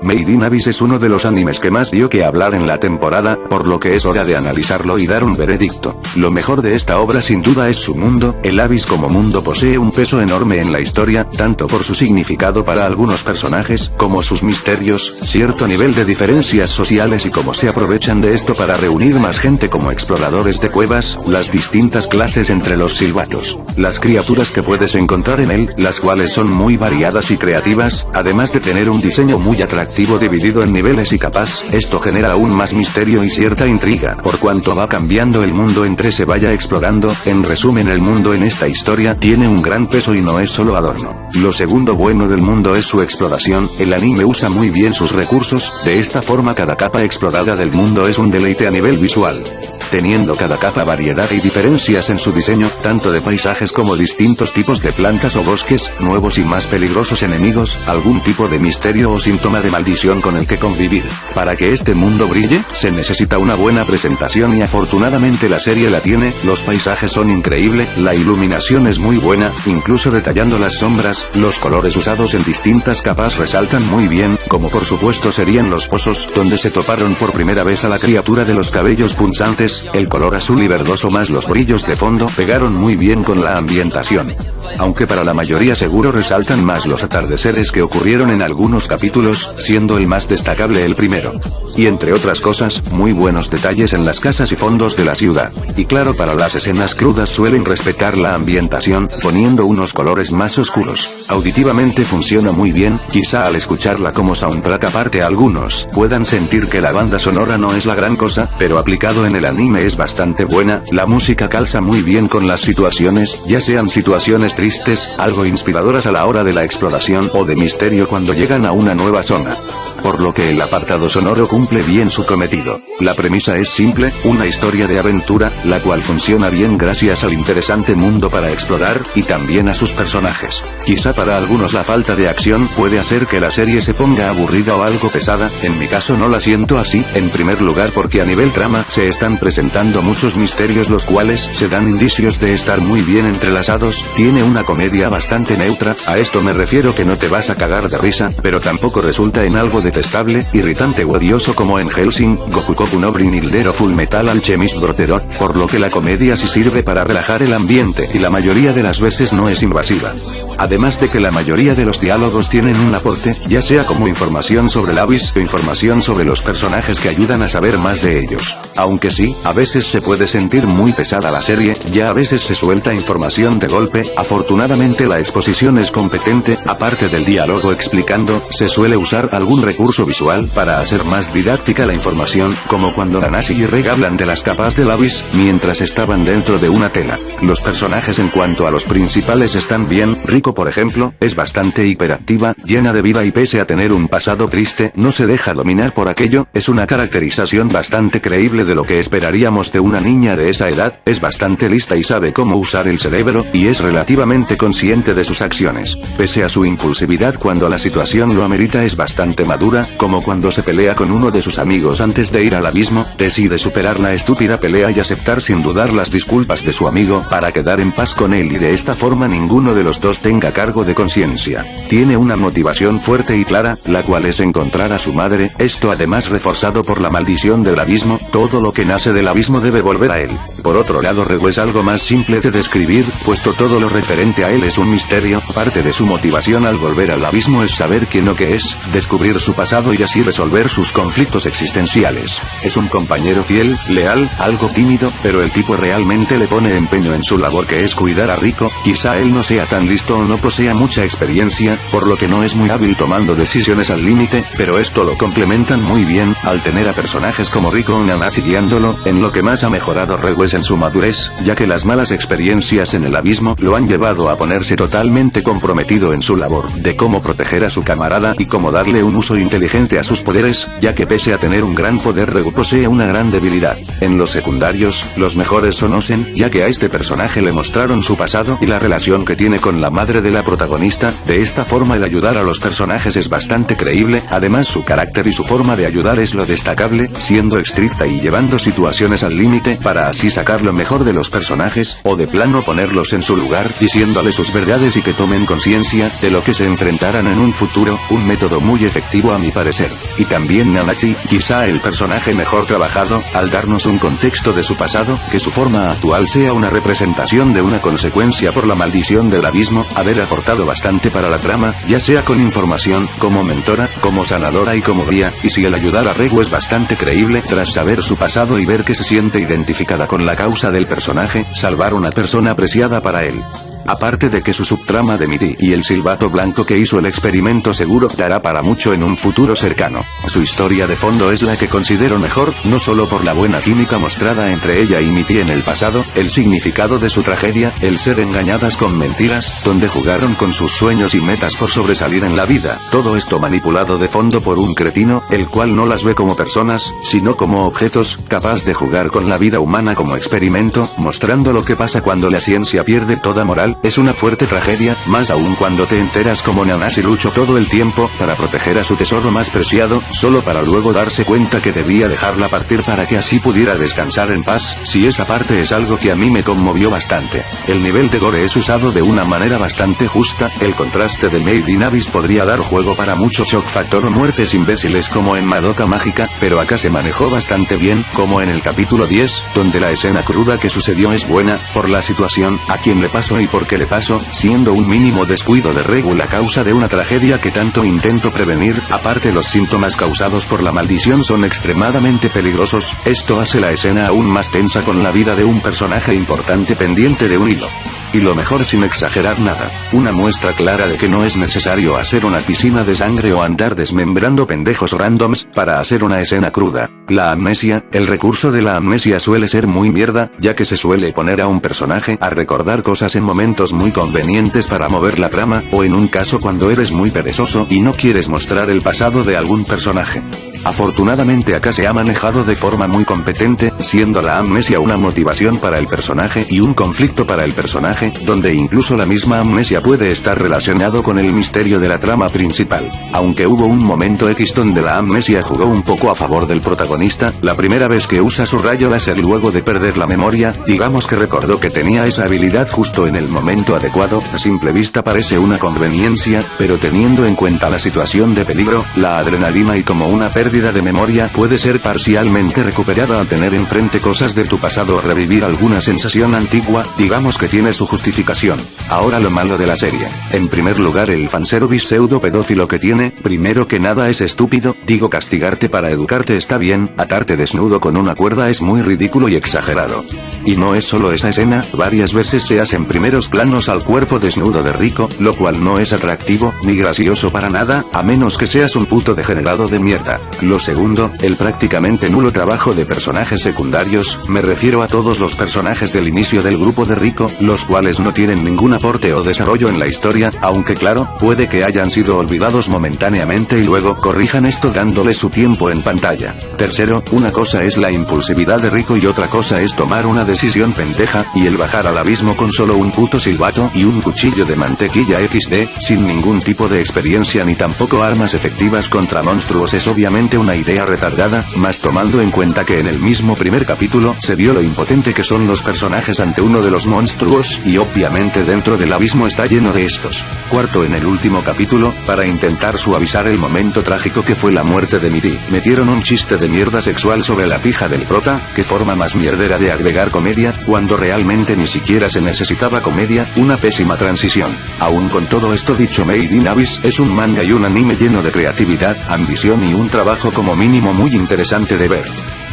Made in Abyss es uno de los animes que más dio que hablar en la temporada, por lo que es hora de analizarlo y dar un veredicto. Lo mejor de esta obra sin duda es su mundo. El Abyss como mundo posee un peso enorme en la historia, tanto por su significado para algunos personajes, como sus misterios, cierto nivel de diferencias sociales y cómo se aprovechan de esto para reunir más gente como exploradores de cuevas, las distintas clases entre los silbatos, las criaturas que puedes encontrar en él, las cuales son muy variadas y creativas, además de tener un diseño muy atractivo dividido en niveles y capas. Esto genera aún más misterio y cierta intriga, por cuanto va cambiando el mundo entre se vaya explorando. En resumen, el mundo en esta historia tiene un gran peso y no es solo adorno. Lo segundo bueno del mundo es su exploración. El anime usa muy bien sus recursos, de esta forma cada capa explorada del mundo es un deleite a nivel visual, teniendo cada capa variedad y diferencias en su diseño, tanto de paisajes como distintos tipos de plantas o bosques, nuevos y más peligrosos enemigos, algún tipo de misterio o síntoma de maldición con el que convivir. Para que este mundo brille, se necesita una buena presentación y afortunadamente la serie la tiene. Los paisajes son increíbles, la iluminación es muy buena, incluso detallando las sombras, los colores usados en distintas capas resaltan muy bien, como por supuesto serían los pozos, donde se toparon por primera vez a la criatura de los cabellos punzantes. El color azul y verdoso más los brillos de fondo pegaron muy bien con la ambientación. Aunque para la mayoría seguro resaltan más los atardeceres que ocurrieron en algunos capítulos, siendo el más destacable el primero. Y entre otras cosas, muy buenos detalles en las casas y fondos de la ciudad. Y claro, para las escenas crudas suelen respetar la ambientación, poniendo unos colores más oscuros. Auditivamente funciona muy bien, quizá al escucharla como soundtrack aparte algunos puedan sentir que la banda sonora no es la gran cosa, pero aplicado en el anime es bastante buena. La música calza muy bien con las situaciones, ya sean situaciones tristes, algo inspiradoras a la hora de la exploración o de misterio cuando llegan a una nueva zona. Por lo que el apartado sonoro cumple bien su cometido. La premisa es simple, una historia de aventura, la cual funciona bien gracias al interesante mundo para explorar, y también a sus personajes. Quizá para algunos la falta de acción puede hacer que la serie se ponga aburrida o algo pesada, en mi caso no la siento así, en primer lugar porque a nivel trama se están presentando muchos misterios los cuales se dan indicios de estar muy bien entrelazados. Tiene una comedia bastante neutra, a esto me refiero que no te vas a cagar de risa, pero tampoco resulta en algo detestable, irritante o odioso como en Hellsing, Goku no Brynhilde o Full Metal Alchemist Brotherhood, por lo que la comedia sí sirve para relajar el ambiente y la mayoría de las veces no es invasiva. Además de que la mayoría de los diálogos tienen un aporte, ya sea como información sobre el Abyss o información sobre los personajes que ayudan a saber más de ellos. Aunque sí, a veces se puede sentir muy pesada la serie, ya a veces se suelta información de golpe. Afortunadamente la exposición es competente, aparte del diálogo explicando, se suele usar algún recurso visual para hacer más didáctica la información, como cuando Nanasi y Reg hablan de las capas del Abyss, mientras estaban dentro de una tela. Los personajes en cuanto a los principales están bien. Rico por ejemplo, es bastante hiperactiva, llena de vida y pese a tener un pasado triste, no se deja dominar por aquello. Es una caracterización bastante creíble de lo que esperaríamos de una niña de esa edad. Es bastante lista y sabe cómo usar el cerebro, y es relativamente consciente de sus acciones. Pese a su impulsividad cuando la situación lo amerita, es bastante madura, como cuando se pelea con uno de sus amigos antes de ir al abismo, decide superar la estúpida pelea y aceptar sin dudar las disculpas de su amigo para quedar en paz con él y de esta forma ninguno de los dos tenga cargo de conciencia. Tiene una motivación fuerte y clara, la cual es encontrar a su madre, esto además reforzado por la maldición del abismo. Todo lo que nace del abismo debe volver a él. Por otro lado, Rego es algo más simple de describir, puesto todo lo referente a él es un misterio. Parte de su motivación al volver al abismo es saber quién o qué es, descubrir su pasado y así resolver sus conflictos existenciales. Es un compañero fiel, leal, algo tímido, pero el tipo realmente le pone empeño en su labor que es cuidar a Rico. Quizá él no sea tan listo o no posea mucha experiencia, por lo que no es muy hábil tomando decisiones al límite, pero esto lo complementan muy bien, al tener a personajes como Rico o Nanachi guiándolo. En lo que más ha mejorado Rego es en su madurez, ya que las malas experiencias en el abismo lo han llevado a ponerse totalmente comprometido en su labor, de cómo proteger a su camarada y cómo darle un uso inteligente a sus poderes, ya que pese a tener un gran poder Rego posee una gran debilidad. En los secundarios, los mejores son Osen, ya que a este personaje le mostraron su pasado y la relación que tiene con la madre de la protagonista. De esta forma el ayudar a los personajes es bastante creíble, además su carácter y su forma de ayudar es lo destacable, siendo estricta y llevando situaciones al límite para así sacar lo mejor de los personajes, o de plano ponerlos en su lugar, diciéndole sus verdades y que tomen conciencia de lo que se enfrentarán en un futuro. Un método muy efectivo a mi parecer. Y también Nanachi, quizá el personaje mejor trabajado, al darnos un contexto de su pasado, que su forma actual sea una representación de una consecuencia por la maldición del abismo, haber aportado bastante para la trama, ya sea con información, como mentora, como sanadora y como guía, y si el ayudar a Regu es bastante creíble tras saber su pasado y ver que se siente identificada con la causa del personaje, salvar una persona apreciada para él. Aparte de que su subtrama de Midi y el silbato blanco que hizo el experimento seguro dará para mucho en un futuro cercano. Su historia de fondo es la que considero mejor, no solo por la buena química mostrada entre ella y Midi en el pasado, el significado de su tragedia, el ser engañadas con mentiras, donde jugaron con sus sueños y metas por sobresalir en la vida, todo esto manipulado de fondo por un cretino, el cual no las ve como personas, sino como objetos, capaz de jugar con la vida humana como experimento, mostrando lo que pasa cuando la ciencia pierde toda moral. Es una fuerte tragedia, más aún cuando te enteras como Nanashi luchó todo el tiempo para proteger a su tesoro más preciado, solo para luego darse cuenta que debía dejarla partir para que así pudiera descansar en paz. Si esa parte es algo que a mí me conmovió bastante. El nivel de gore es usado de una manera bastante justa, el contraste de Made in Abyss podría dar juego para mucho shock factor o muertes imbéciles como en Madoka Mágica, pero acá se manejó bastante bien, como en el capítulo 10, donde la escena cruda que sucedió es buena, por la situación, a quien le pasó y por qué le pasó, siendo un mínimo descuido de Regu la causa de una tragedia que tanto intento prevenir. Aparte, los síntomas causados por la maldición son extremadamente peligrosos, esto hace la escena aún más tensa con la vida de un personaje importante pendiente de un hilo. Y lo mejor sin exagerar nada, una muestra clara de que no es necesario hacer una piscina de sangre o andar desmembrando pendejos randoms, para hacer una escena cruda. La amnesia, el recurso de la amnesia suele ser muy mierda, ya que se suele poner a un personaje a recordar cosas en momentos muy convenientes para mover la trama, o en un caso cuando eres muy perezoso y no quieres mostrar el pasado de algún personaje. Afortunadamente acá se ha manejado de forma muy competente, siendo la amnesia una motivación para el personaje y un conflicto para el personaje, donde incluso la misma amnesia puede estar relacionado con el misterio de la trama principal. Aunque hubo un momento X donde la amnesia jugó un poco a favor del protagonista, la primera vez que usa su rayo láser luego de perder la memoria, digamos que recordó que tenía esa habilidad justo en el momento adecuado. A simple vista parece una conveniencia, pero teniendo en cuenta la situación de peligro, la adrenalina y como una pérdida de memoria puede ser parcialmente recuperada al tener enfrente cosas de tu pasado o revivir alguna sensación antigua, digamos que tiene su justificación. Ahora lo malo de la serie. En primer lugar, el fanservice pseudo pedófilo que tiene. Primero que nada es estúpido, digo, castigarte para educarte está bien, atarte desnudo con una cuerda es muy ridículo y exagerado. Y no es solo esa escena, varias veces se hacen primeros planos al cuerpo desnudo de Rico, lo cual no es atractivo, ni gracioso para nada, a menos que seas un puto degenerado de mierda. Lo segundo, el prácticamente nulo trabajo de personajes secundarios, me refiero a todos los personajes del inicio del grupo de Rico, los cuales no tienen ningún aporte o desarrollo en la historia, aunque claro, puede que hayan sido olvidados momentáneamente y luego corrijan esto dándole su tiempo en pantalla. Tercero, una cosa es la impulsividad de Rico y otra cosa es tomar una decisión pendeja, y el bajar al abismo con solo un puto silbato y un cuchillo de mantequilla XD, sin ningún tipo de experiencia ni tampoco armas efectivas contra monstruos es obviamente una idea retardada, más tomando en cuenta que en el mismo primer capítulo se vio lo impotente que son los personajes ante uno de los monstruos, y obviamente dentro del abismo está lleno de estos. Cuarto, en el último capítulo, para intentar suavizar el momento trágico que fue la muerte de Midi, metieron un chiste de mierda sexual sobre la pija del prota, que forma más mierdera de agregar comedia, cuando realmente ni siquiera se necesitaba comedia, una pésima transición. Aún con todo esto dicho, Made in Abyss es un manga y un anime lleno de creatividad, ambición y un trabajo como mínimo muy interesante de ver.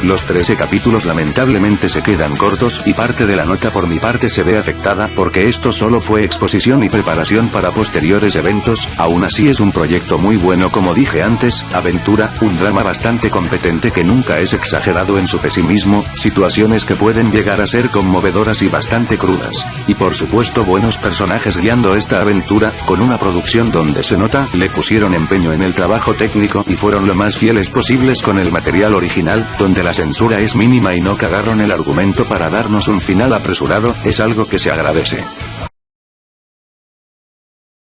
Los 13 capítulos lamentablemente se quedan cortos y parte de la nota por mi parte se ve afectada porque esto solo fue exposición y preparación para posteriores eventos. Aún así es un proyecto muy bueno, como dije antes, aventura, un drama bastante competente que nunca es exagerado en su pesimismo, situaciones que pueden llegar a ser conmovedoras y bastante crudas. Y por supuesto buenos personajes guiando esta aventura, con una producción donde se nota, le pusieron empeño en el trabajo técnico y fueron lo más fieles posibles con el material original, donde la censura es mínima y no cagaron el argumento para darnos un final apresurado, es algo que se agradece.